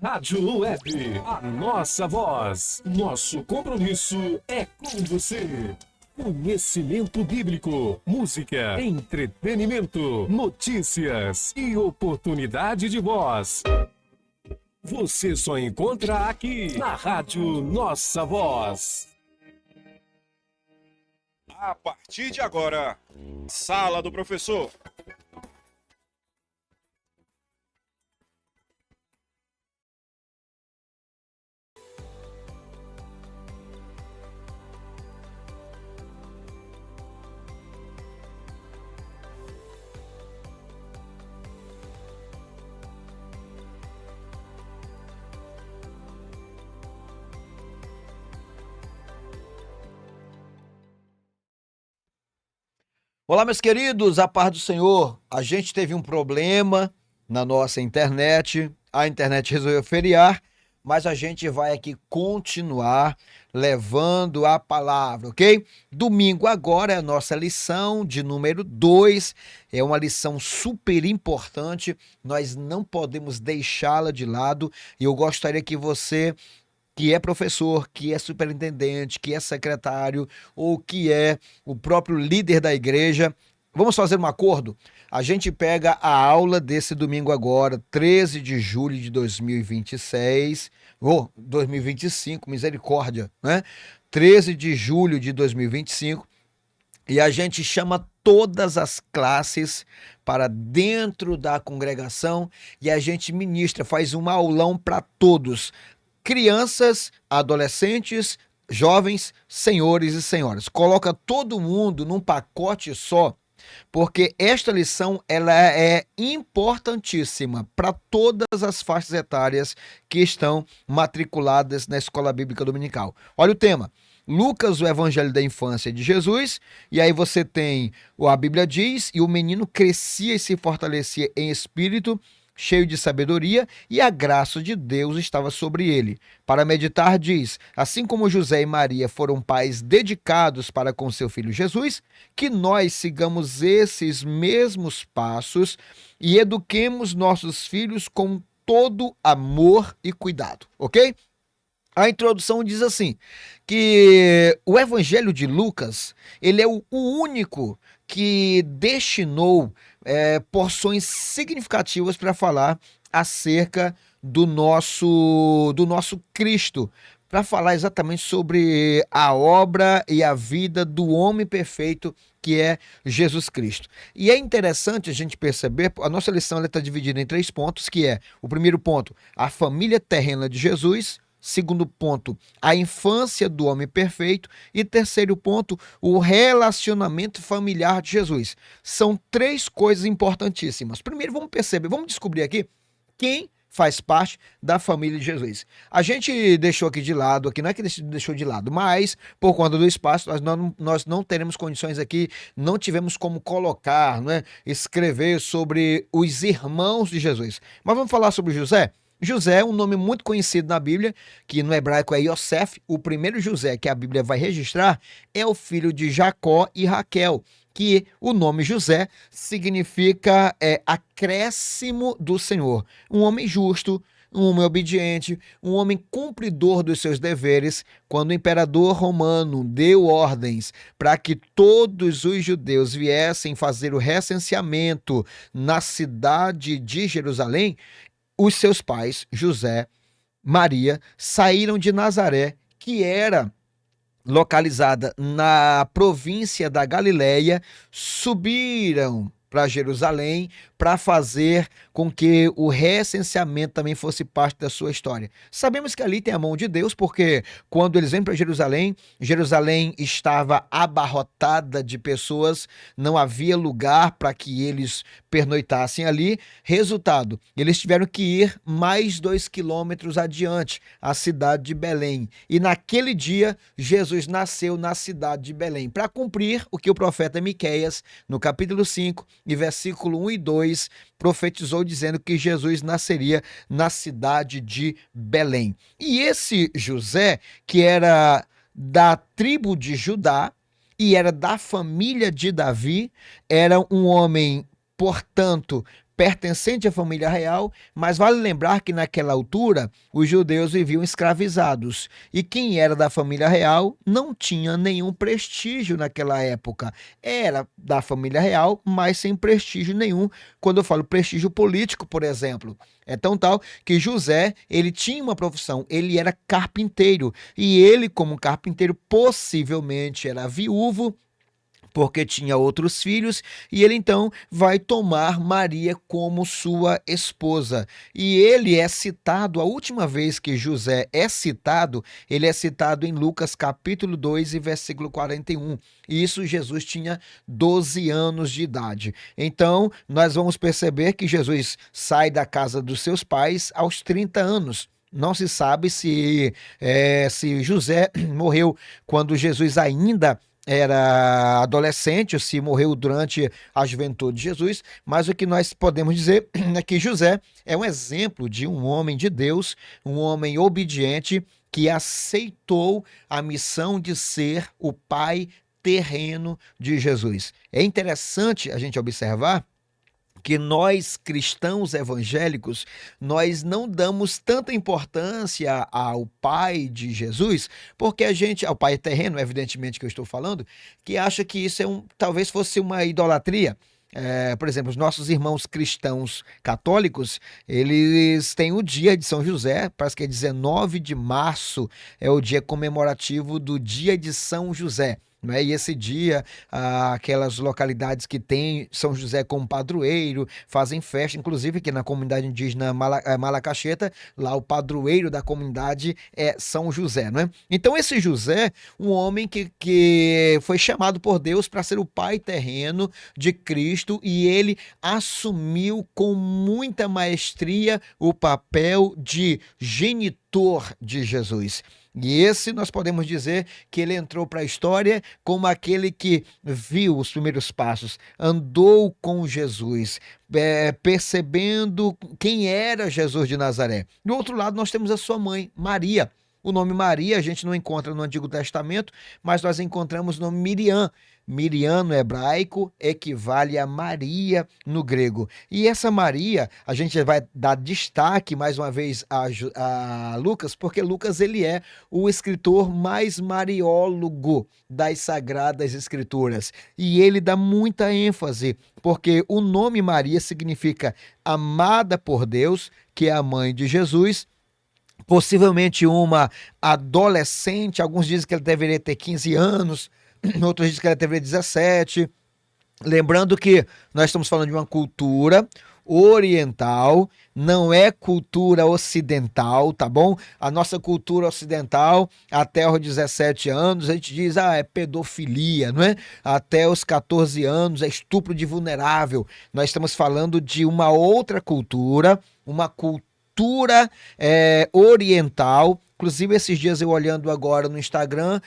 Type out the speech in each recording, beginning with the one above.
Rádio Web, a nossa voz, nosso compromisso é com você. Conhecimento bíblico, música, entretenimento, notícias e oportunidade de voz. Você só encontra aqui na Rádio Nossa Voz. A partir de agora, Sala do Professor. Olá, meus queridos, a paz do Senhor. A gente teve um problema na nossa internet, a internet resolveu feriar, mas a gente vai aqui continuar levando a palavra, ok? Domingo agora é a nossa lição de número 2, é uma lição super importante, nós não podemos deixá-la de lado e eu gostaria que você que é professor, que é superintendente, que é secretário ou que é o próprio líder da igreja, vamos fazer um acordo? A gente pega a aula desse domingo agora, 13 de julho de 2026, ou 2025, misericórdia, né? 13 de julho de 2025, e a gente chama todas as classes para dentro da congregação e a gente ministra, faz um aulão para todos. Crianças, adolescentes, jovens, senhores e senhoras. Coloca todo mundo num pacote só, porque esta lição ela é importantíssima para todas as faixas etárias que estão matriculadas na Escola Bíblica Dominical. Olha o tema. Lucas, o Evangelho da Infância de Jesus, e aí você tem, a Bíblia diz, e o menino crescia e se fortalecia em espírito, cheio de sabedoria, e a graça de Deus estava sobre ele. Para meditar, diz: assim como José e Maria foram pais dedicados para com seu filho Jesus, que nós sigamos esses mesmos passos e eduquemos nossos filhos com todo amor e cuidado, ok? A introdução diz assim, que o Evangelho de Lucas, ele é o único que destinou porções significativas para falar acerca do nosso Cristo, para falar exatamente sobre a obra e a vida do homem perfeito que é Jesus Cristo. E é interessante a gente perceber, a nossa lição está dividida em 3 pontos, que é, o primeiro ponto, a família terrena de Jesus. Segundo ponto, a infância do homem perfeito. E terceiro ponto, o relacionamento familiar de Jesus. São 3 coisas importantíssimas. Primeiro, vamos perceber, vamos descobrir aqui quem faz parte da família de Jesus. A gente deixou aqui de lado, aqui não é que deixou de lado, mas por conta do espaço, nós não teremos condições aqui, não tivemos como colocar, né, escrever sobre os irmãos de Jesus. Mas vamos falar sobre José? José é um nome muito conhecido na Bíblia, que no hebraico é Yosef. O primeiro José que a Bíblia vai registrar é o filho de Jacó e Raquel, que o nome José significa acréscimo do Senhor. Um homem justo, um homem obediente, um homem cumpridor dos seus deveres. Quando o imperador romano deu ordens para que todos os judeus viessem fazer o recenseamento na cidade de Jerusalém, os seus pais, José, Maria, saíram de Nazaré, que era localizada na província da Galileia, subiram para Jerusalém para fazer com que o recenseamento também fosse parte da sua história. Sabemos que ali tem a mão de Deus, porque quando eles vêm para Jerusalém, Jerusalém estava abarrotada de pessoas, não havia lugar para que eles pernoitassem ali. Resultado, eles tiveram que ir mais 2 quilômetros adiante, a cidade de Belém. E naquele dia, Jesus nasceu na cidade de Belém, para cumprir o que o profeta Miqueias, no capítulo 5, e versículo 1 e 2, profetizou dizendo que Jesus nasceria na cidade de Belém. E esse José, que era da tribo de Judá e era da família de Davi, era um homem, portanto, pertencente à família real, mas vale lembrar que naquela altura os judeus viviam escravizados e quem era da família real não tinha nenhum prestígio naquela época. Era da família real, mas sem prestígio nenhum. Quando eu falo prestígio político, por exemplo, é tão tal que José, ele tinha uma profissão, ele era carpinteiro e ele, como carpinteiro, possivelmente era viúvo, porque tinha outros filhos, e ele então vai tomar Maria como sua esposa. E ele é citado, a última vez que José é citado, ele é citado em Lucas capítulo 2 e versículo 41. E isso Jesus tinha 12 anos de idade. Então, nós vamos perceber que Jesus sai da casa dos seus pais aos 30 anos. Não se sabe se José morreu quando Jesus ainda era adolescente, ou se morreu durante a juventude de Jesus, mas o que nós podemos dizer é que José é um exemplo de um homem de Deus, um homem obediente que aceitou a missão de ser o pai terreno de Jesus. É interessante a gente observar que nós cristãos evangélicos, nós não damos tanta importância ao pai de Jesus, porque a gente, ao pai terreno, evidentemente que eu estou falando, que acha que isso talvez fosse uma idolatria. Por exemplo, os nossos irmãos cristãos católicos, eles têm o dia de São José, parece que é 19 de março, é o dia comemorativo do dia de São José. Né? E esse dia, aquelas localidades que tem São José como padroeiro, fazem festa, inclusive aqui na comunidade indígena Malacaxeta, lá o padroeiro da comunidade é São José. Né? Então esse José, um homem que foi chamado por Deus para ser o pai terreno de Cristo, e ele assumiu com muita maestria o papel de genitor de Jesus. E esse nós podemos dizer que ele entrou para a história como aquele que viu os primeiros passos, andou com Jesus, percebendo quem era Jesus de Nazaré. Do outro lado, nós temos a sua mãe, Maria. O nome Maria a gente não encontra no Antigo Testamento, mas nós encontramos o nome Miriam. Miriam no hebraico equivale a Maria no grego. E essa Maria, a gente vai dar destaque mais uma vez a Lucas, porque Lucas ele é o escritor mais mariólogo das Sagradas Escrituras. E ele dá muita ênfase, porque o nome Maria significa amada por Deus, que é a mãe de Jesus, possivelmente uma adolescente. Alguns dizem que ela deveria ter 15 anos, outros dizem que ela deveria ter 17. Lembrando que nós estamos falando de uma cultura oriental, não é cultura ocidental, tá bom? A nossa cultura ocidental, até os 17 anos, a gente diz, é pedofilia, não é? Até os 14 anos é estupro de vulnerável. Nós estamos falando de uma outra cultura, uma cultura oriental. Inclusive, esses dias eu olhando agora no Instagram,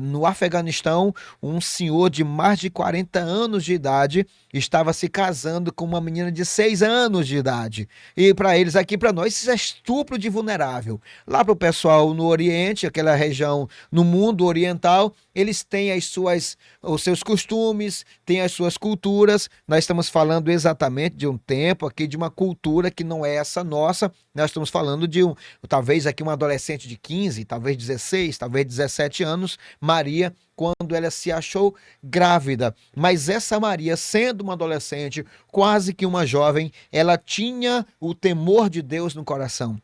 no Afeganistão, um senhor de mais de 40 anos de idade estava se casando com uma menina de 6 anos de idade. E para eles, aqui para nós, isso é estupro de vulnerável. Lá para o pessoal no Oriente, aquela região no mundo oriental, eles têm os seus costumes, têm as suas culturas. Nós estamos falando exatamente de um tempo aqui, de uma cultura que não é essa nossa. Nós estamos falando de talvez aqui uma adolescente de 15, talvez 16, talvez 17 anos, Maria, quando ela se achou grávida. Mas essa Maria, sendo uma adolescente, quase que uma jovem, ela tinha o temor de Deus no coração.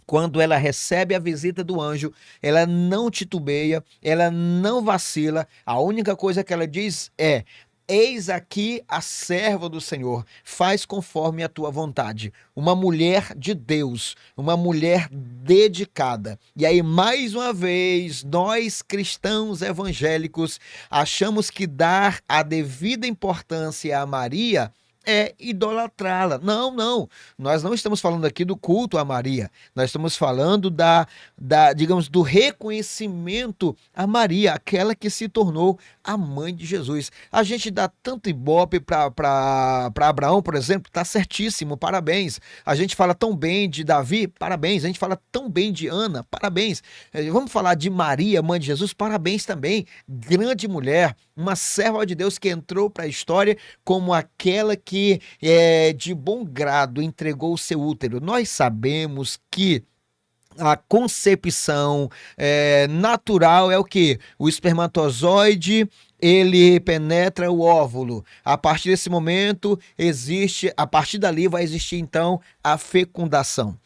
Quando ela recebe a visita do anjo, ela não titubeia, ela não vacila. A única coisa que ela diz é: eis aqui a serva do Senhor, faz conforme a tua vontade. Uma mulher de Deus, uma mulher dedicada. E aí, mais uma vez, nós cristãos evangélicos achamos que dar a devida importância a Maria é idolatrá-la. Não. Nós não estamos falando aqui do culto a Maria. Nós estamos falando digamos, do reconhecimento a Maria, aquela que se tornou a mãe de Jesus. A gente dá tanto ibope para Abraão, por exemplo, tá certíssimo, parabéns. A gente fala tão bem de Davi, parabéns. A gente fala tão bem de Ana, parabéns. Vamos falar de Maria, mãe de Jesus, parabéns também. Grande mulher. uma serva de Deus que entrou para a história como aquela que, de bom grado, entregou o seu útero. Nós sabemos que a concepção natural é o que? O espermatozoide, ele penetra o óvulo. A partir desse momento, a partir dali vai existir então a fecundação.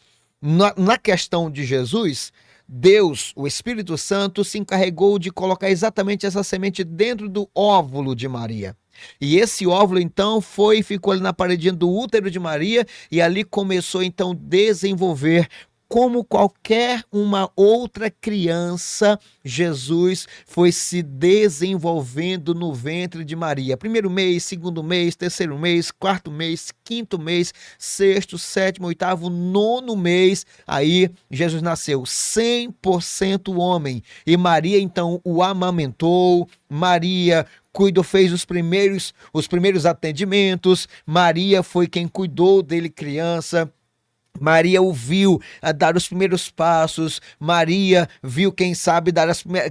Na questão de Jesus, Deus, o Espírito Santo, se encarregou de colocar exatamente essa semente dentro do óvulo de Maria. E esse óvulo, então, ficou ali na paredinha do útero de Maria e ali começou, então, a desenvolver. Como qualquer uma outra criança, Jesus foi se desenvolvendo no ventre de Maria. Primeiro mês, segundo mês, terceiro mês, quarto mês, quinto mês, sexto, sétimo, oitavo, nono mês. Aí Jesus nasceu 100% homem. E Maria, então, o amamentou. Maria fez os primeiros atendimentos. Maria foi quem cuidou dele criança. Maria o viu dar os primeiros passos. Maria viu, quem sabe,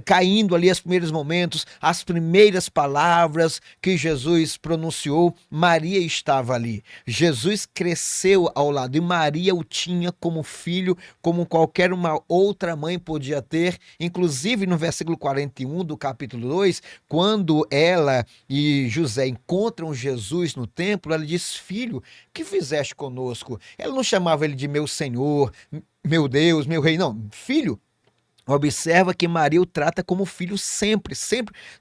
caindo ali os primeiros momentos, as primeiras palavras que Jesus pronunciou. Maria estava ali. Jesus cresceu ao lado e Maria o tinha como filho, como qualquer uma outra mãe podia ter. Inclusive no versículo 41 do capítulo 2, quando ela e José encontram Jesus no templo, ela diz: filho, que fizeste conosco? Ela não chamava ele de meu Senhor, meu Deus, meu Rei, não, filho. Observa que Maria o trata como filho sempre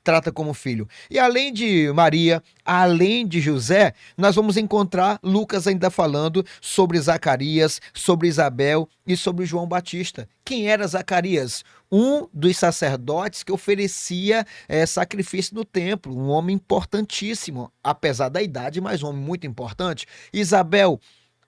trata como filho. E além de Maria, além de José, nós vamos encontrar Lucas ainda falando sobre Zacarias, sobre Isabel e sobre João Batista. Quem era Zacarias? Um dos sacerdotes que oferecia sacrifício no templo, um homem importantíssimo, apesar da idade, mas um homem muito importante. Isabel,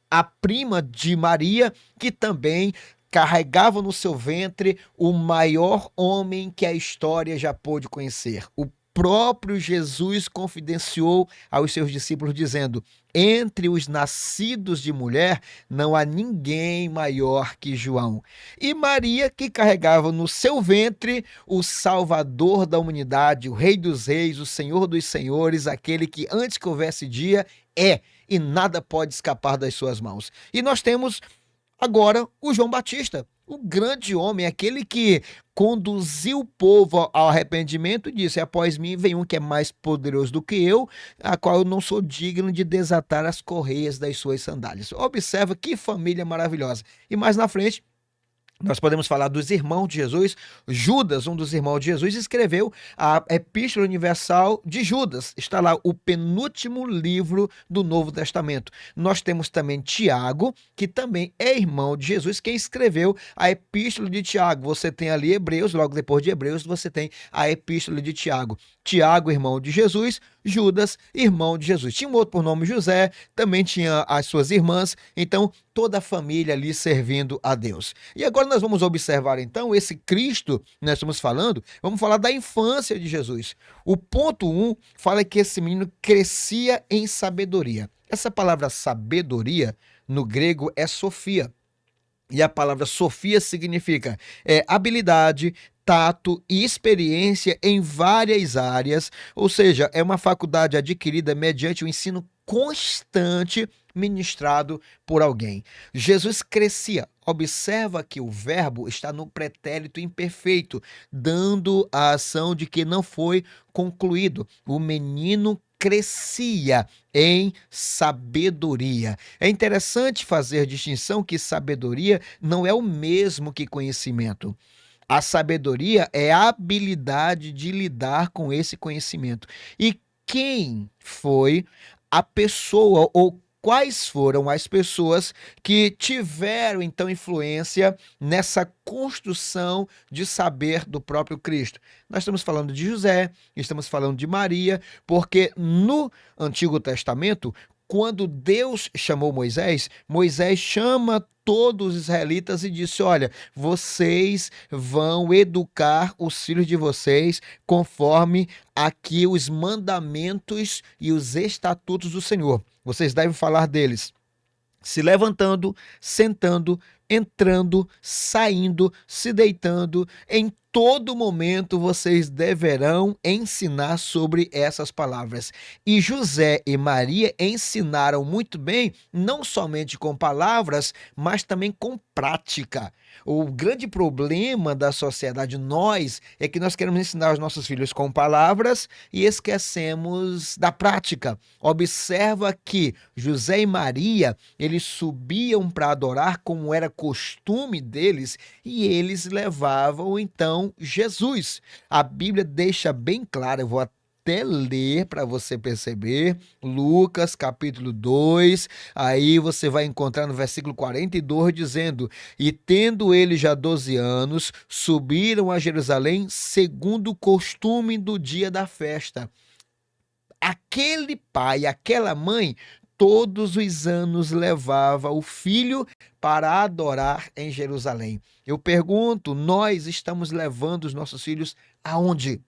a prima de Maria, que também carregava no seu ventre o maior homem que a história já pôde conhecer. O próprio Jesus confidenciou aos seus discípulos dizendo: entre os nascidos de mulher não há ninguém maior que João. E Maria, que carregava no seu ventre o Salvador da humanidade, o Rei dos Reis, o Senhor dos Senhores, aquele que antes que houvesse dia e nada pode escapar das suas mãos. E nós temos agora o João Batista, o grande homem, aquele que conduziu o povo ao arrependimento e disse: após mim vem um que é mais poderoso do que eu, a qual eu não sou digno de desatar as correias das suas sandálias. Observa que família maravilhosa. E mais na frente, nós podemos falar dos irmãos de Jesus. Judas, um dos irmãos de Jesus, escreveu a Epístola Universal de Judas. Está lá o penúltimo livro do Novo Testamento. Nós temos também Tiago, que também é irmão de Jesus, quem escreveu a Epístola de Tiago. Você tem ali Hebreus, logo depois de Hebreus você tem a Epístola de Tiago. Tiago, irmão de Jesus, Judas, irmão de Jesus. Tinha um outro por nome José, também tinha as suas irmãs, então toda a família ali servindo a Deus. E agora nós vamos observar então esse Cristo, nós estamos falando, vamos falar da infância de Jesus. O ponto 1 fala que esse menino crescia em sabedoria. Essa palavra sabedoria no grego é Sofia. E a palavra Sofia significa habilidade, tato e experiência em várias áreas, ou seja, é uma faculdade adquirida mediante o ensino constante ministrado por alguém. Jesus crescia. Observa que o verbo está no pretérito imperfeito, dando a ação de que não foi concluído. O menino crescia em sabedoria. É interessante fazer distinção que sabedoria não é o mesmo que conhecimento. A sabedoria é a habilidade de lidar com esse conhecimento. E quem foi a pessoa ou quais foram as pessoas que tiveram então influência nessa construção de saber do próprio Cristo? Nós estamos falando de José, estamos falando de Maria, porque no Antigo Testamento, quando Deus chamou Moisés, Moisés chama todos os israelitas e disse: olha, vocês vão educar os filhos de vocês conforme aqui os mandamentos e os estatutos do Senhor. Vocês devem falar deles se levantando, sentando, entrando, saindo, se deitando, em todo momento vocês deverão ensinar sobre essas palavras. E José e Maria ensinaram muito bem, não somente com palavras, mas também com prática. O grande problema da sociedade, nós, é que nós queremos ensinar os nossos filhos com palavras e esquecemos da prática. Observa que José e Maria, eles subiam para adorar como era costume deles e eles levavam então Jesus. A Bíblia deixa bem claro, eu vou até ler para você perceber, Lucas capítulo 2, aí você vai encontrar no versículo 42 dizendo: e tendo ele já 12 anos, subiram a Jerusalém segundo o costume do dia da festa. Aquele pai, aquela mãe, todos os anos levava o filho para adorar em Jerusalém. Eu pergunto, nós estamos levando os nossos filhos aonde?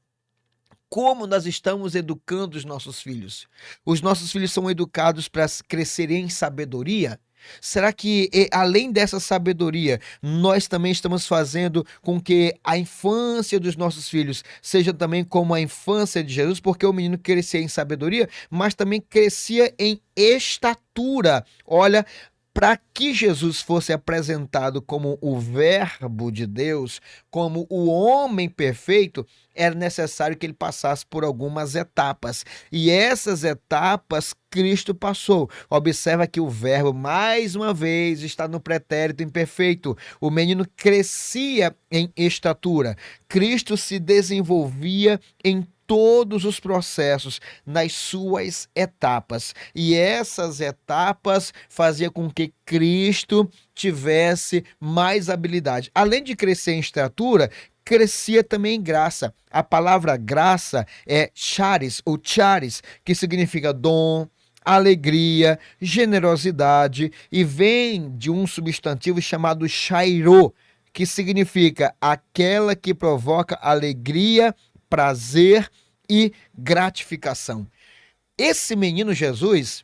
Como nós estamos educando os nossos filhos? Os nossos filhos são educados para crescerem em sabedoria? Será que, além dessa sabedoria, nós também estamos fazendo com que a infância dos nossos filhos seja também como a infância de Jesus? Porque o menino crescia em sabedoria, mas também crescia em estatura. Olha, para que Jesus fosse apresentado como o Verbo de Deus, como o homem perfeito, era necessário que ele passasse por algumas etapas. E essas etapas Cristo passou. Observa que o verbo, mais uma vez, está no pretérito imperfeito. O menino crescia em estatura. Cristo se desenvolvia em todos os processos, nas suas etapas. E essas etapas faziam com que Cristo tivesse mais habilidade. Além de crescer em estatura, crescia também em graça. A palavra graça é charis, ou charis, que significa dom, alegria, generosidade, e vem de um substantivo chamado chairo, que significa aquela que provoca alegria, prazer e gratificação. Esse menino Jesus,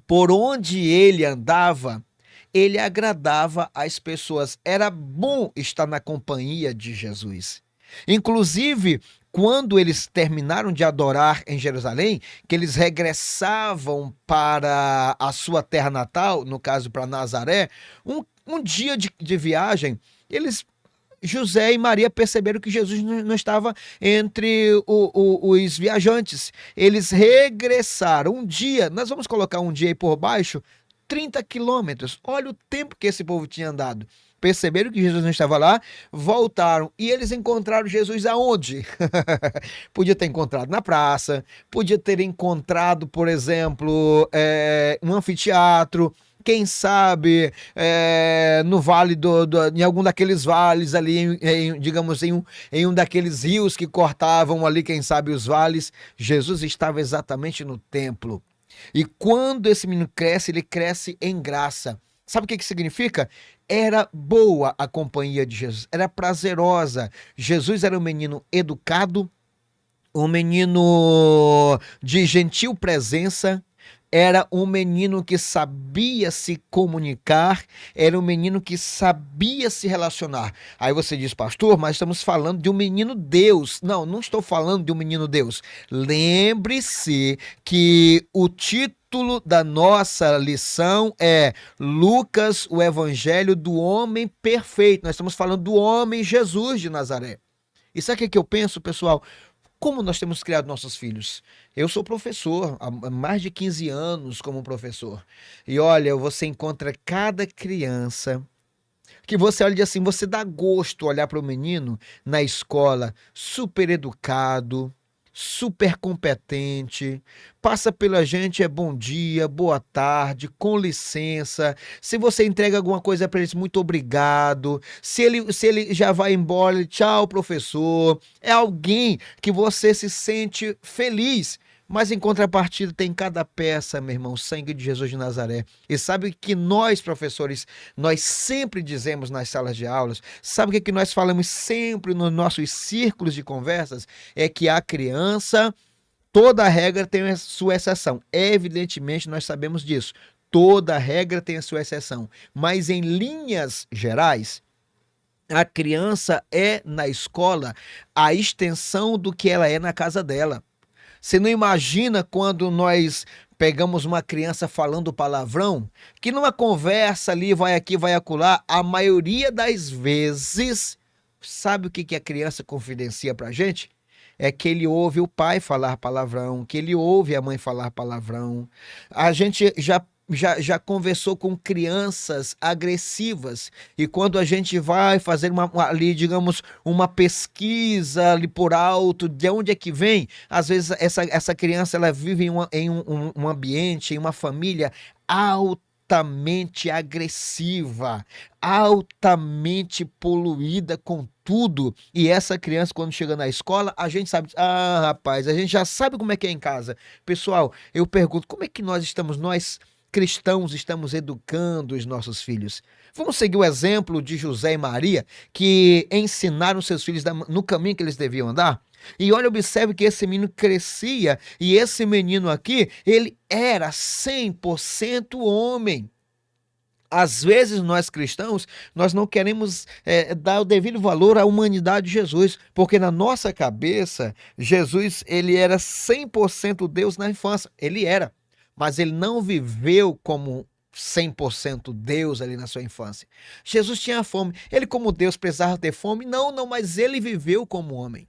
por onde ele andava, ele agradava as pessoas. Era bom estar na companhia de Jesus. Inclusive, quando eles terminaram de adorar em Jerusalém, que eles regressavam para a sua terra natal, no caso para Nazaré, um dia de viagem, José e Maria perceberam que Jesus não estava entre os viajantes. Eles regressaram um dia, nós vamos colocar um dia aí por baixo, 30 quilômetros. Olha o tempo que esse povo tinha andado. Perceberam que Jesus não estava lá, voltaram e eles encontraram Jesus aonde? Podia ter encontrado na praça, podia ter encontrado, por exemplo, um anfiteatro, quem sabe no vale em algum daqueles vales ali, digamos, em um daqueles rios que cortavam ali, quem sabe, os vales. Jesus estava exatamente no templo. E quando esse menino cresce, ele cresce em graça. Sabe o que significa? Era boa a companhia de Jesus, era prazerosa. Jesus era um menino educado, um menino de gentil presença, era um menino que sabia se comunicar, era um menino que sabia se relacionar. Aí você diz, pastor, mas estamos falando de um menino Deus. Não, não estou falando de um menino Deus. Lembre-se que o título da nossa lição é Lucas, o Evangelho do Homem Perfeito. Nós estamos falando do homem Jesus de Nazaré. E sabe o que eu penso, pessoal? Como nós temos criado nossos filhos? Eu sou professor, há mais de 15 anos como professor. E olha, você encontra cada criança que você olha assim, você dá gosto olhar para o menino na escola, super educado, super competente, passa pela gente, bom dia, boa tarde, com licença. Se você entrega alguma coisa para eles, muito obrigado. Se ele já vai embora, tchau, professor. É alguém que você se sente feliz. Mas em contrapartida tem cada peça, meu irmão, sangue de Jesus de Nazaré. E sabe que nós, professores, nós sempre dizemos nas salas de aulas, sabe o que nós falamos sempre nos nossos círculos de conversas? É que a criança, toda regra tem a sua exceção. Evidentemente, nós sabemos disso. Toda regra tem a sua exceção. Mas em linhas gerais, A criança é na escola a extensão do que ela é na casa dela. Você não imagina quando nós pegamos uma criança falando palavrão, que numa conversa ali, vai aqui, vai acolá, a maioria das vezes, sabe o que que a criança confidencia pra gente? É que ele ouve o pai falar palavrão, que ele ouve a mãe falar palavrão. A gente já conversou com crianças agressivas e quando a gente vai fazer ali, digamos, uma pesquisa ali por alto, de onde é que vem, às vezes essa criança ela vive em um ambiente, em uma família altamente agressiva, altamente poluída com tudo. E essa criança, quando chega na escola, a gente sabe, rapaz, a gente já sabe como é que é em casa. Pessoal, eu pergunto, como é que nós cristãos estamos educando os nossos filhos? Vamos seguir o exemplo de José e Maria, que ensinaram seus filhos no caminho que eles deviam andar? E olha, observe que esse menino crescia, e esse menino aqui, ele era 100% homem. Às vezes nós cristãos, nós não queremos dar o devido valor à humanidade de Jesus, porque na nossa cabeça, Jesus ele era 100% Deus na infância, ele era, mas ele não viveu como 100% Deus ali na sua infância. Jesus tinha fome, ele como Deus precisava ter fome? Não, mas ele viveu como homem.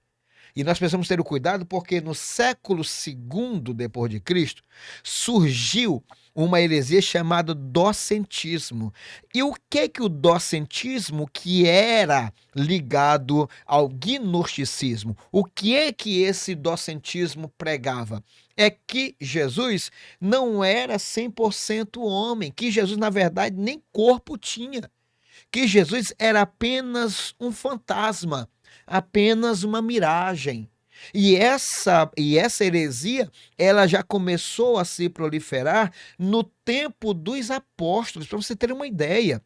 E nós precisamos ter o cuidado porque no século II depois de Cristo surgiu uma heresia chamada docentismo. E o que o docentismo, que era ligado ao gnosticismo, o que esse docentismo pregava? É que Jesus não era 100% homem, que Jesus na verdade nem corpo tinha, que Jesus era apenas um fantasma, apenas uma miragem. E essa heresia, ela já começou a se proliferar no tempo dos apóstolos, para você ter uma ideia.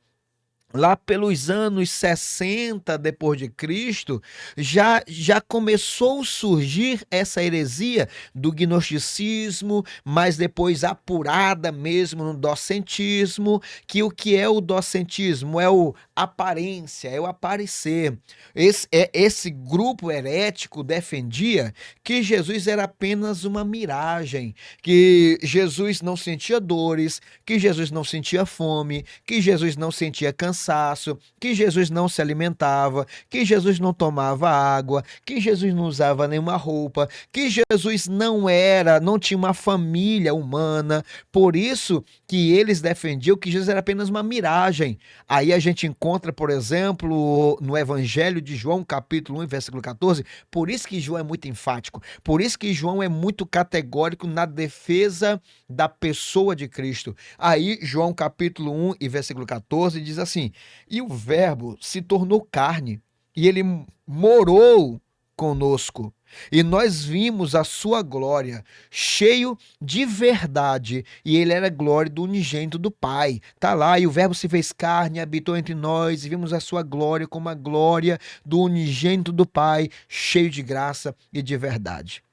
Lá pelos anos 60 depois de Cristo, já começou a surgir essa heresia do gnosticismo, mas depois apurada mesmo no docentismo, que o que é o docentismo? É o aparência, é o aparecer. Esse grupo herético defendia que Jesus era apenas uma miragem, que Jesus não sentia dores, que Jesus não sentia fome, que Jesus não sentia cansaço, que Jesus não se alimentava, que Jesus não tomava água, que Jesus não usava nenhuma roupa, que Jesus não tinha uma família humana. Por isso que eles defendiam que Jesus era apenas uma miragem. Aí a gente encontra, por exemplo, no Evangelho de João, capítulo 1, versículo 14, por isso que João é muito enfático, por isso que João é muito categórico na defesa da pessoa de Cristo. Aí João capítulo 1 e versículo 14 diz assim: e o verbo se tornou carne, e ele morou conosco, e nós vimos a sua glória, cheio de verdade, e ele era a glória do unigênito do Pai. Tá lá, e o verbo se fez carne, habitou entre nós, e vimos a sua glória como a glória do unigênito do Pai, cheio de graça e de verdade.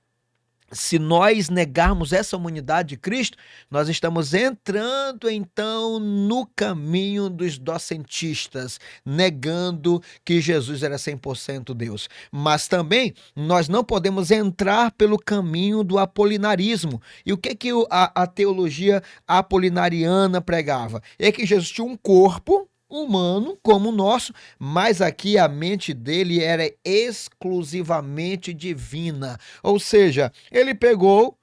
Se nós negarmos essa humanidade de Cristo, nós estamos entrando então no caminho dos docentistas, negando que Jesus era 100% Deus. Mas também nós não podemos entrar pelo caminho do apolinarismo. E o que a teologia apolinariana pregava? É que Jesus tinha um corpo humano como o nosso, mas aqui a mente dele era exclusivamente divina. Ou seja, ele pegou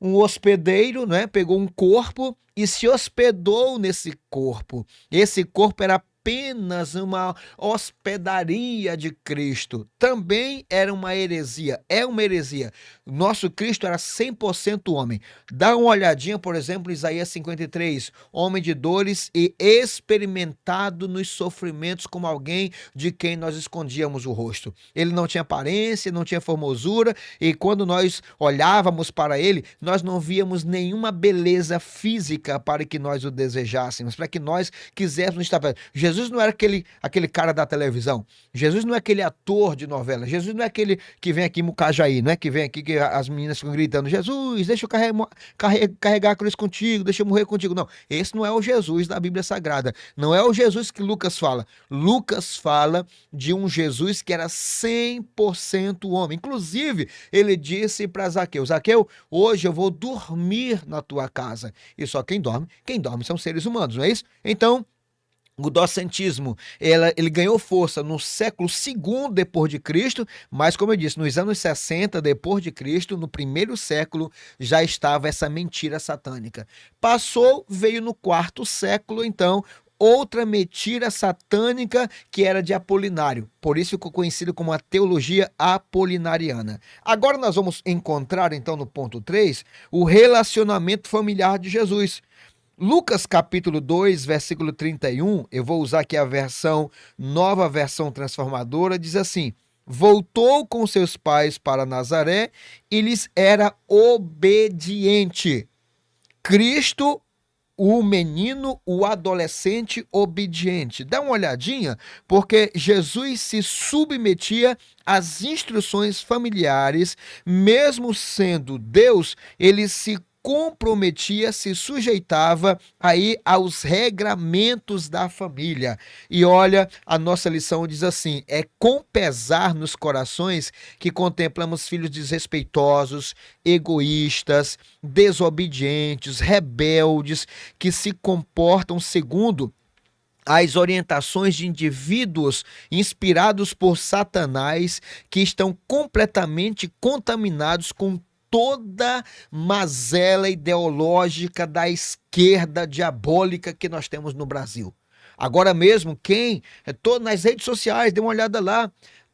um hospedeiro, né? Pegou um corpo e se hospedou nesse corpo. Esse corpo era apenas uma hospedaria de Cristo. Também era uma heresia, é uma heresia. Nosso Cristo era 100% homem. Dá uma olhadinha, por exemplo, em Isaías 53, homem de dores e experimentado nos sofrimentos como alguém de quem nós escondíamos o rosto. Ele não tinha aparência, não tinha formosura, e quando nós olhávamos para ele, nós não víamos nenhuma beleza física para que nós o desejássemos, para que nós quiséssemos estar perto. Jesus Jesus não era aquele cara da televisão. Jesus não é aquele ator de novela. Jesus não é aquele que vem aqui em Mucajaí, não é que vem aqui que as meninas ficam gritando: Jesus, deixa eu carregar a cruz contigo, deixa eu morrer contigo. Não, esse não é o Jesus da Bíblia Sagrada. Não é o Jesus que Lucas fala. Lucas fala de um Jesus que era 100% homem. Inclusive, ele disse para Zaqueu: Zaqueu, hoje eu vou dormir na tua casa. E só quem dorme são seres humanos, não é isso? Então, o docentismo, ele ganhou força no século II depois de Cristo, mas como eu disse, nos anos 60 depois de Cristo, no primeiro século, já estava essa mentira satânica. Passou, veio no quarto século, então, outra mentira satânica que era de Apolinário. Por isso ficou conhecido como a teologia apolinariana. Agora nós vamos encontrar, então, no ponto 3, o relacionamento familiar de Jesus. Lucas capítulo 2, versículo 31, eu vou usar aqui a nova versão transformadora, diz assim: voltou com seus pais para Nazaré e lhes era obediente. Cristo, o menino, o adolescente obediente. Dá uma olhadinha, porque Jesus se submetia às instruções familiares, mesmo sendo Deus, ele se comprometia, se sujeitava aí aos regramentos da família. E olha, a nossa lição diz assim: é com pesar nos corações que contemplamos filhos desrespeitosos, egoístas, desobedientes, rebeldes, que se comportam segundo as orientações de indivíduos inspirados por Satanás, que estão completamente contaminados com toda mazela ideológica da esquerda diabólica que nós temos no Brasil. Agora mesmo, nas redes sociais, dê uma olhada lá,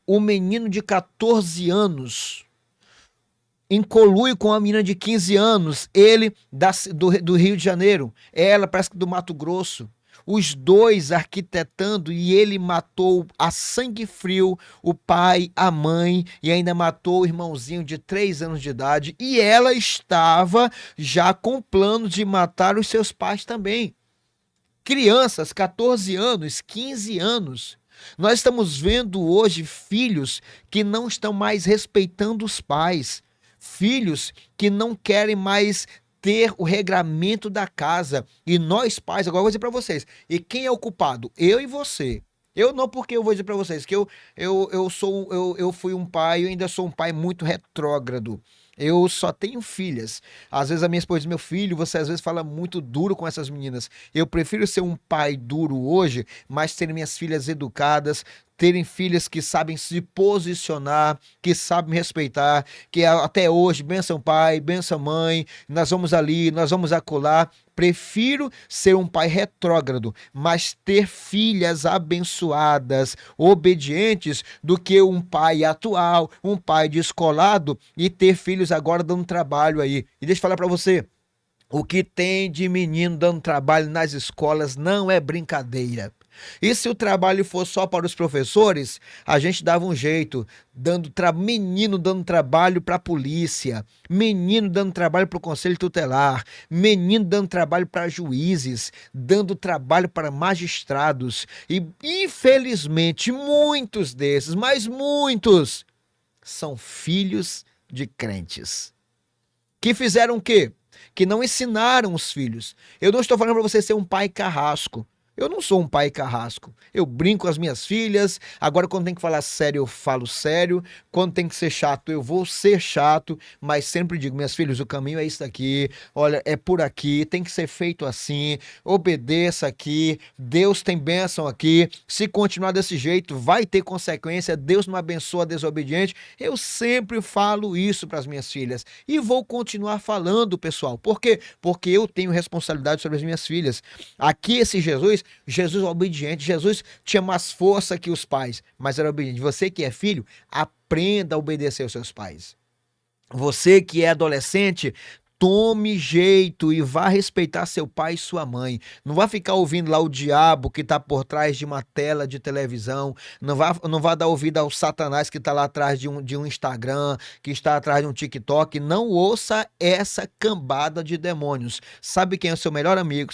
o menino de 14 anos incolui com a menina de 15 anos, ele do Rio de Janeiro, ela parece que do Mato Grosso. Os dois arquitetando, e ele matou a sangue frio o pai, a mãe, e ainda matou o irmãozinho de 3 anos de idade, e ela estava já com plano de matar os seus pais também. Crianças, 14 anos, 15 anos. Nós estamos vendo hoje filhos que não estão mais respeitando os pais, filhos que não querem mais ter o regramento da casa. E nós pais, agora eu vou dizer para vocês, e quem é o culpado? Eu e você. Eu não, porque eu vou dizer para vocês que eu fui um pai, eu ainda sou um pai muito retrógrado. Eu só tenho filhas. Às vezes a minha esposa diz: meu filho, você às vezes fala muito duro com essas meninas. Eu prefiro ser um pai duro hoje, mas ter minhas filhas educadas, terem filhas que sabem se posicionar, que sabem me respeitar, que até hoje, benção pai, benção mãe, nós vamos ali, nós vamos acolá. Prefiro ser um pai retrógrado, mas ter filhas abençoadas, obedientes, do que um pai atual, um pai descolado e ter filhos agora dando trabalho aí. E deixa eu falar para você, o que tem de menino dando trabalho nas escolas não é brincadeira. E se o trabalho for só para os professores, a gente dava um jeito, menino dando trabalho para a polícia, menino dando trabalho para o conselho tutelar, menino dando trabalho para juízes, dando trabalho para magistrados. E infelizmente muitos desses, mas muitos, são filhos de crentes. Que fizeram o quê? Que não ensinaram os filhos. Eu não estou falando para você ser um pai carrasco. Eu não sou um pai carrasco. Eu brinco com as minhas filhas. Agora, quando tem que falar sério, eu falo sério. Quando tem que ser chato, eu vou ser chato. Mas sempre digo: minhas filhas, o caminho é isso aqui. Olha, é por aqui. Tem que ser feito assim. Obedeça aqui. Deus tem bênção aqui. Se continuar desse jeito, vai ter consequência. Deus não abençoa desobediente. Eu sempre falo isso para as minhas filhas. E vou continuar falando, pessoal. Por quê? Porque eu tenho responsabilidade sobre as minhas filhas. Aqui, esse Jesus obediente. Jesus tinha mais força que os pais, mas era obediente. Você que é filho, aprenda a obedecer aos seus pais. Você que é adolescente, tome jeito e vá respeitar seu pai e sua mãe. Não vá ficar ouvindo lá o diabo que está por trás de uma tela de televisão. Não vá dar ouvido ao Satanás que está lá atrás de um Instagram, que está atrás de um TikTok. Não ouça essa cambada de demônios. Sabe quem é o seu melhor amigo?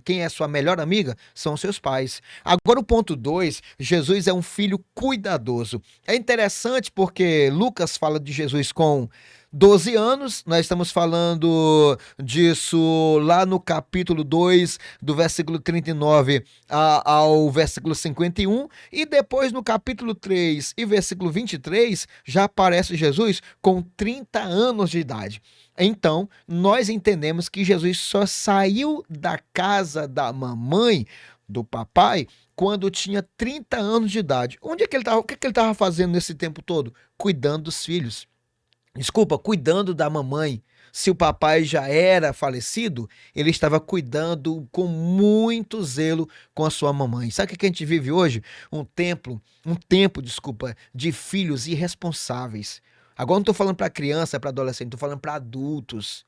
Quem é a sua melhor amiga? São seus pais. Agora o ponto 2, Jesus é um filho cuidadoso. É interessante porque Lucas fala de Jesus com 12 anos, nós estamos falando disso lá no capítulo 2, do versículo 39 ao versículo 51, e depois no capítulo 3 e versículo 23, já aparece Jesus com 30 anos de idade. Então, nós entendemos que Jesus só saiu da casa da mamãe, do papai, quando tinha 30 anos de idade. Onde é que ele estava? O que é que ele estava fazendo nesse tempo todo? Cuidando dos filhos. Desculpa, cuidando da mamãe. Se o papai já era falecido, ele estava cuidando com muito zelo com a sua mamãe. Sabe o que a gente vive hoje? Um tempo, de filhos irresponsáveis. Agora não estou falando para criança, para adolescente, estou falando para adultos.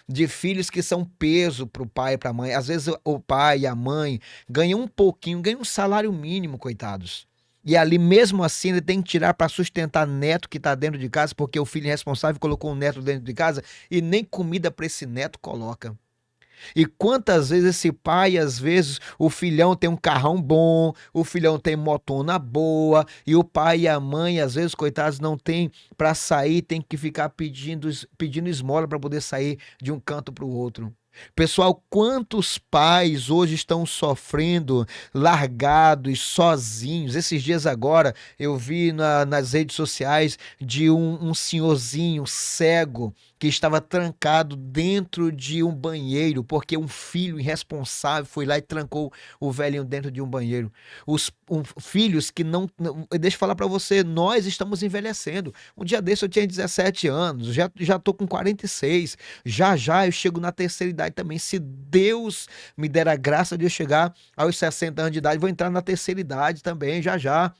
De filhos que são peso para o pai e para a mãe. Às vezes o pai e a mãe ganham um pouquinho, ganham um salário mínimo, coitados. E ali, mesmo assim, ele tem que tirar para sustentar neto que está dentro de casa, porque o filho irresponsável colocou um neto dentro de casa e nem comida para esse neto coloca. E quantas vezes esse pai, às vezes, o filhão tem um carrão bom, o filhão tem motona boa, e o pai e a mãe, às vezes, coitados, não tem para sair, tem que ficar pedindo esmola para poder sair de um canto para o outro. Pessoal, quantos pais hoje estão sofrendo, largados, sozinhos? Esses dias agora eu vi nas redes sociais de um senhorzinho cego que estava trancado dentro de um banheiro porque um filho irresponsável foi lá e trancou o velhinho dentro de um banheiro. Filhos que deixa eu falar para você, nós estamos envelhecendo. Um dia desse eu tinha 17 anos, já estou com 46, já eu chego na terceira idade também. Se Deus me der a graça de eu chegar aos 60 anos de idade, vou entrar na terceira idade também, já.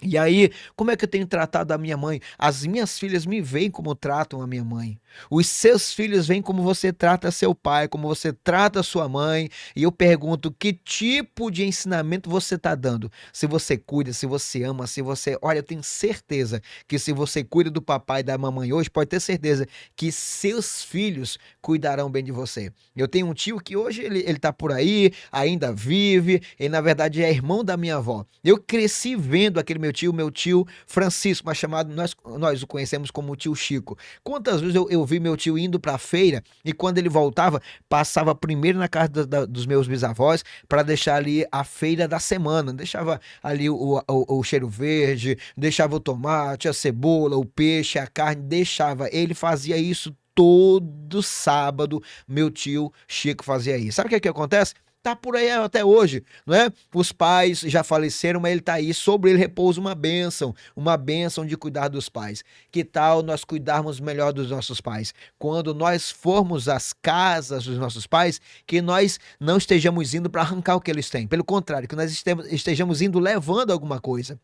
E aí, como é que eu tenho tratado a minha mãe? As minhas filhas me veem como tratam a minha mãe. Os seus filhos veem como você trata seu pai, como você trata sua mãe. E eu pergunto, que tipo de ensinamento você está dando? Se você cuida, se você ama, se você... Olha, eu tenho certeza que se você cuida do papai e da mamãe hoje, pode ter certeza que seus filhos cuidarão bem de você. Eu tenho um tio que hoje ele tá por aí, ainda vive, ele na verdade é irmão da minha avó. Eu cresci vendo aquele meu tio Francisco, mas chamado, nós o conhecemos como tio Chico. Quantas vezes eu vi meu tio indo para a feira e quando ele voltava, passava primeiro na casa dos meus bisavós para deixar ali a feira da semana. Deixava ali o cheiro verde, deixava o tomate, a cebola, o peixe, a carne, deixava. Ele fazia isso todo sábado, meu tio Chico fazia isso. Sabe o que acontece? Tá por aí até hoje, não é? Os pais já faleceram, mas ele tá aí, sobre ele repousa uma bênção de cuidar dos pais. Que tal nós cuidarmos melhor dos nossos pais? Quando nós formos às casas dos nossos pais, que nós não estejamos indo para arrancar o que eles têm, pelo contrário, que nós estejamos indo levando alguma coisa.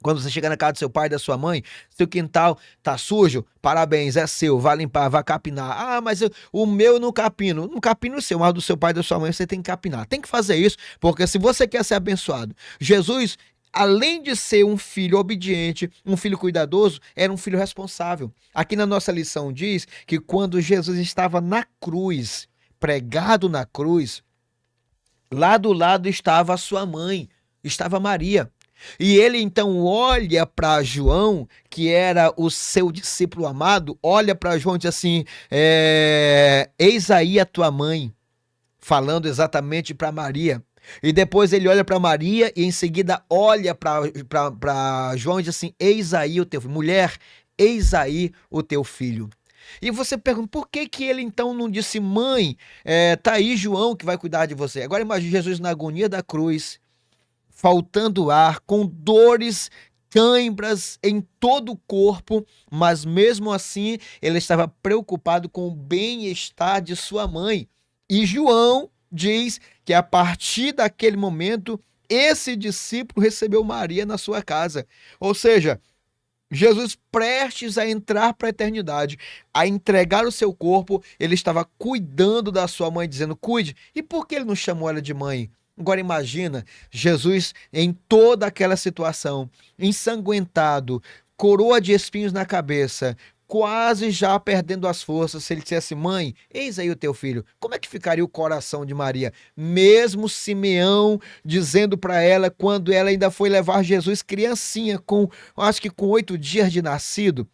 Quando você chega na casa do seu pai e da sua mãe, seu quintal tá sujo, parabéns, é seu, vai limpar, vai capinar. Ah, mas o meu não capino. Não capino o seu, mas do seu pai e da sua mãe você tem que capinar. Tem que fazer isso, porque se você quer ser abençoado, Jesus, além de ser um filho obediente, um filho cuidadoso, era um filho responsável. Aqui na nossa lição diz que quando Jesus estava na cruz, pregado na cruz, lá do lado estava a sua mãe, estava Maria. E ele então olha para João, que era o seu discípulo amado, olha para João e diz assim, eis aí a tua mãe, falando exatamente para Maria. E depois ele olha para Maria e em seguida olha para João e diz assim, eis aí o teu filho, mulher, eis aí o teu filho. E você pergunta, por que ele então não disse, mãe, tá aí João que vai cuidar de você? Agora imagine Jesus na agonia da cruz, faltando ar, com dores, cãibras em todo o corpo, mas mesmo assim ele estava preocupado com o bem-estar de sua mãe. E João diz que a partir daquele momento, esse discípulo recebeu Maria na sua casa. Ou seja, Jesus, prestes a entrar para a eternidade, a entregar o seu corpo, ele estava cuidando da sua mãe, dizendo, cuide. E por que ele não chamou ela de mãe? Agora imagina, Jesus em toda aquela situação, ensanguentado, coroa de espinhos na cabeça, quase já perdendo as forças, se ele dissesse, mãe, eis aí o teu filho, como é que ficaria o coração de Maria? Mesmo Simeão dizendo para ela, quando ela ainda foi levar Jesus criancinha, acho que com 8 dias de nascido,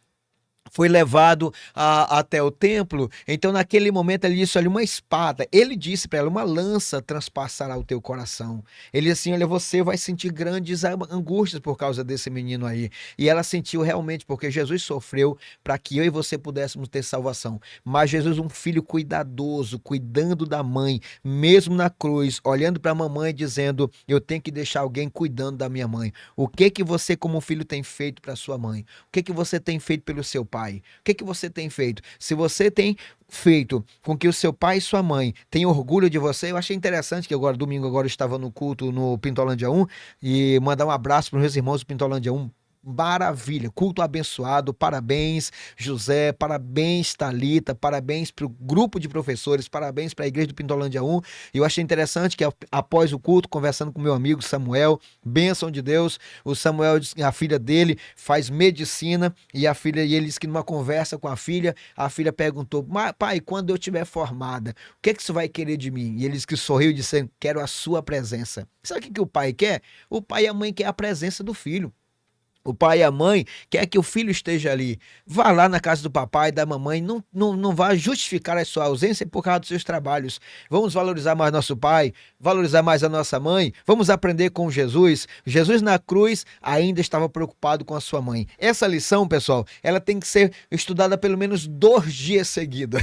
foi levado até o templo, então naquele momento ele disse, olha, uma espada, ele disse para ela, uma lança transpassará o teu coração. Ele disse assim, olha, você vai sentir grandes angústias por causa desse menino aí. E ela sentiu realmente, porque Jesus sofreu para que eu e você pudéssemos ter salvação. Mas Jesus, um filho cuidadoso, cuidando da mãe, mesmo na cruz, olhando para a mamãe dizendo, eu tenho que deixar alguém cuidando da minha mãe. O que que você como filho tem feito para sua mãe? O que que você tem feito pelo seu pai? O que você tem feito? Se você tem feito com que o seu pai e sua mãe tenham orgulho de você, eu achei interessante que agora, domingo, eu estava no culto no Pintolândia 1 e mandar um abraço para os meus irmãos do Pintolândia 1. Maravilha, culto abençoado, parabéns José, parabéns Thalita, parabéns para o grupo de professores, parabéns para a igreja do Pintolândia 1. E eu achei interessante que após o culto, conversando com meu amigo Samuel, bênção de Deus, o Samuel disse que a filha dele faz medicina e ele disse que numa conversa com a filha perguntou, pai, quando eu estiver formada, o que é que você vai querer de mim? E ele disse que sorriu dizendo, quero a sua presença. Sabe o que o pai quer? O pai e a mãe querem a presença do filho. O pai e a mãe quer que o filho esteja ali. Vá lá na casa do papai, da mamãe, não vá justificar a sua ausência por causa dos seus trabalhos. Vamos valorizar mais nosso pai, valorizar mais a nossa mãe, vamos aprender com Jesus. Jesus na cruz ainda estava preocupado com a sua mãe. Essa lição, pessoal, ela tem que ser estudada pelo menos 2 dias seguidos,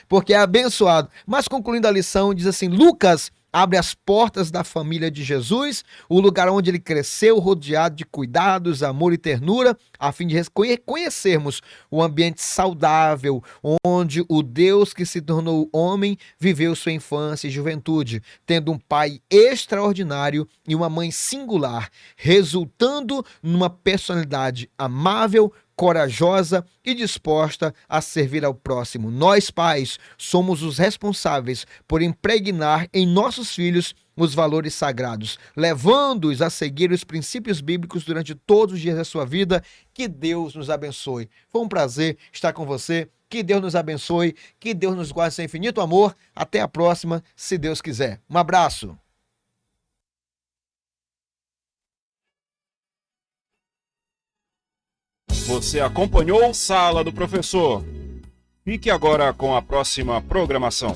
porque é abençoado. Mas concluindo a lição, diz assim, Lucas abre as portas da família de Jesus, o lugar onde ele cresceu, rodeado de cuidados, amor e ternura, a fim de conhecermos o ambiente saudável, onde o Deus que se tornou homem viveu sua infância e juventude, tendo um pai extraordinário e uma mãe singular, resultando numa personalidade amável, corajosa e disposta a servir ao próximo. Nós, pais, somos os responsáveis por impregnar em nossos filhos os valores sagrados, levando-os a seguir os princípios bíblicos durante todos os dias da sua vida. Que Deus nos abençoe. Foi um prazer estar com você. Que Deus nos abençoe. Que Deus nos guarde sem infinito amor. Até a próxima, se Deus quiser. Um abraço. Você acompanhou Sala do Professor. Fique agora com a próxima programação.